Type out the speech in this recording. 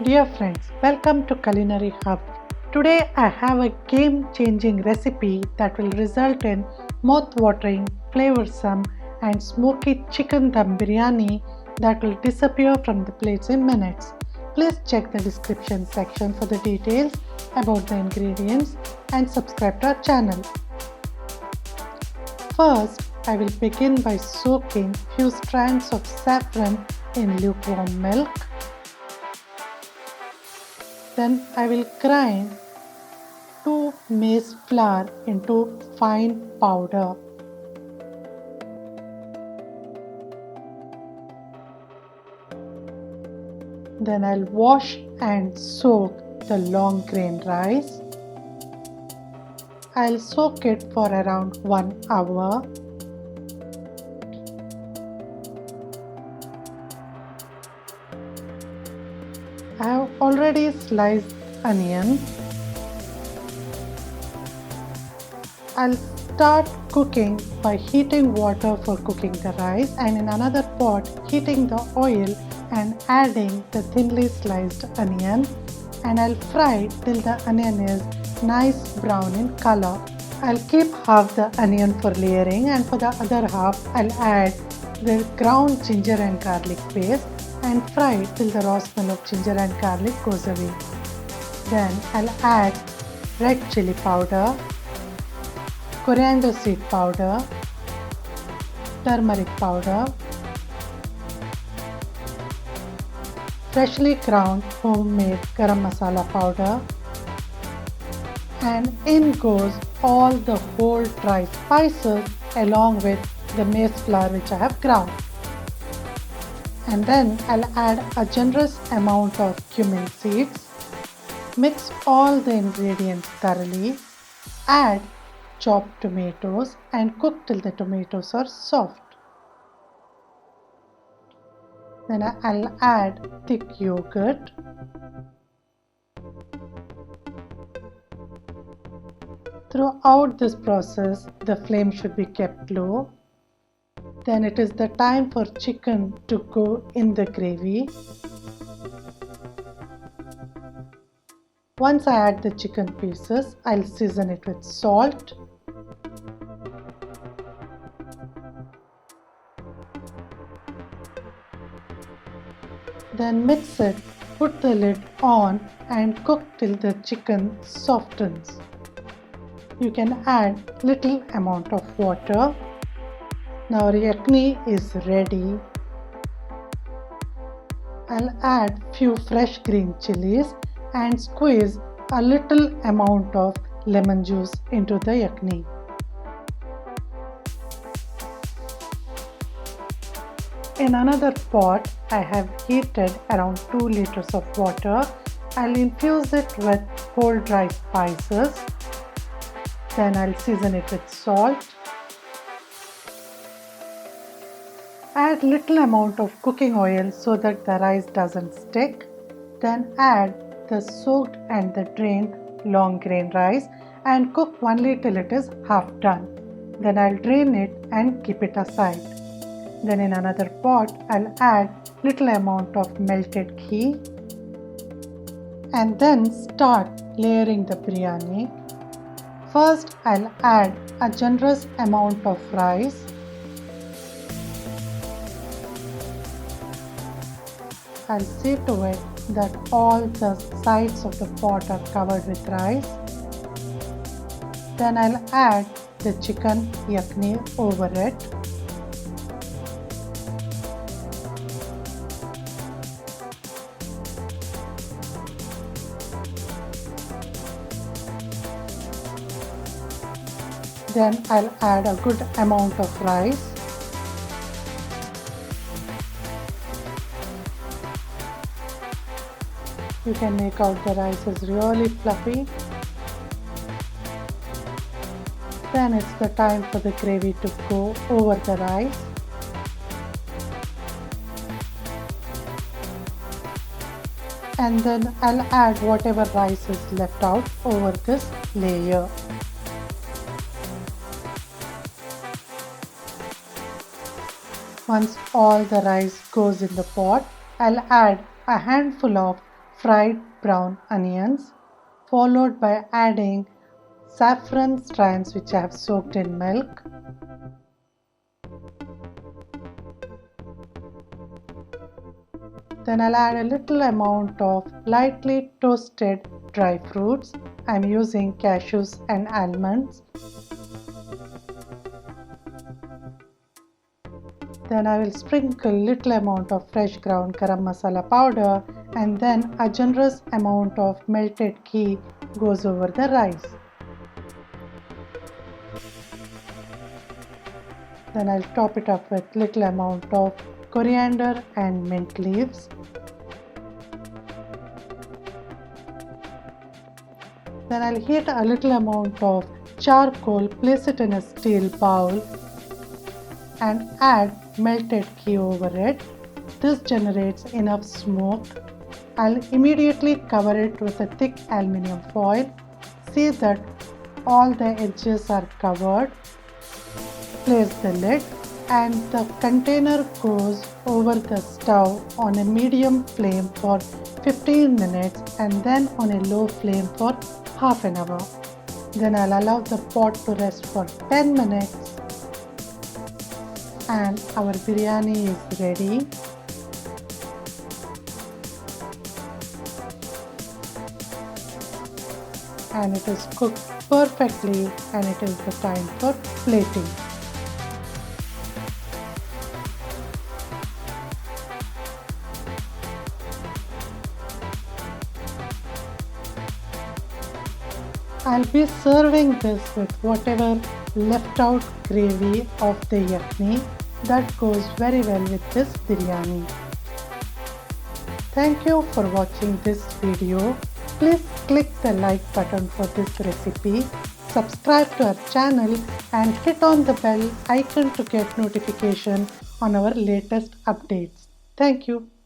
Dear friends, welcome to Culinary Hub. Today I have a game-changing recipe that will result in mouth-watering, flavoursome and smoky chicken dum biryani that will disappear from the plates in minutes. Please check the description section for the details about the ingredients and subscribe to our channel. First, I will begin by soaking few strands of saffron in lukewarm milk. Then I will grind 2 maize flour into fine powder. Then I'll wash and soak the long grain rice. I'll soak it for around 1 hour. I have already sliced onion. I'll start cooking by heating water for cooking the rice, and in another pot heating the oil and adding the thinly sliced onion, and I'll fry till the onion is nice brown in color. I'll keep half the onion for layering, and for the other half I'll add the ground ginger and garlic paste and fry till the raw smell of ginger and garlic goes away. Then I'll add red chilli powder, coriander seed powder, turmeric powder, freshly ground homemade garam masala powder, and in goes all the whole dry spices along with the maize flour which I have ground. And then I'll add a generous amount of cumin seeds. Mix all the ingredients thoroughly. Add chopped tomatoes and cook till the tomatoes are soft. Then I'll add thick yogurt. Throughout this process, the flame should be kept low. Then it is the time for chicken to go in the gravy. Once I add the chicken pieces, I'll season it with salt, then mix it, put the lid on and cook till the chicken softens. You can add little amount of water. Now our yakni is ready. I'll add few fresh green chillies and squeeze a little amount of lemon juice into the yakni. In another pot, I have heated around 2 liters of water. I'll infuse it with whole dry spices. Then I'll season it with salt. Add little amount of cooking oil so that the rice doesn't stick. Then add the soaked and the drained long grain rice and cook only till it is half done. Then I'll drain it and keep it aside. Then in another pot I'll add little amount of melted ghee and then start layering the biryani. First I'll add a generous amount of rice. I'll see to it that all the sides of the pot are covered with rice. Then I'll add the chicken yakni over it. Then I'll add a good amount of rice. You can make out the rice is really fluffy. Then it's the time for the gravy to go over the rice. And then I'll add whatever rice is left out over this layer. Once all the rice goes in the pot, I'll add a handful of fried brown onions, followed by adding saffron strands which I have soaked in milk. Then I'll add a little amount of lightly toasted dry fruits. I'm using cashews and almonds. Then I will sprinkle little amount of fresh ground garam masala powder, and then a generous amount of melted ghee goes over the rice. Then I'll top it up with little amount of coriander and mint leaves. Then I'll heat a little amount of charcoal, place it in a steel bowl and add melted ghee over it. This generates enough smoke. I'll immediately cover it with a thick aluminium foil. See that all the edges are covered. Place the lid and the container goes over the stove on a medium flame for 15 minutes and then on a low flame for half an hour. Then I'll allow the pot to rest for 10 minutes and our biryani is ready. And it is cooked perfectly and it is the time for plating. I'll be serving this with whatever left out gravy of the yakni. That goes very well with this biryani. Thank you for watching this video. Please click the like button for this recipe, subscribe to our channel and hit on the bell icon to get notification on our latest updates. Thank you.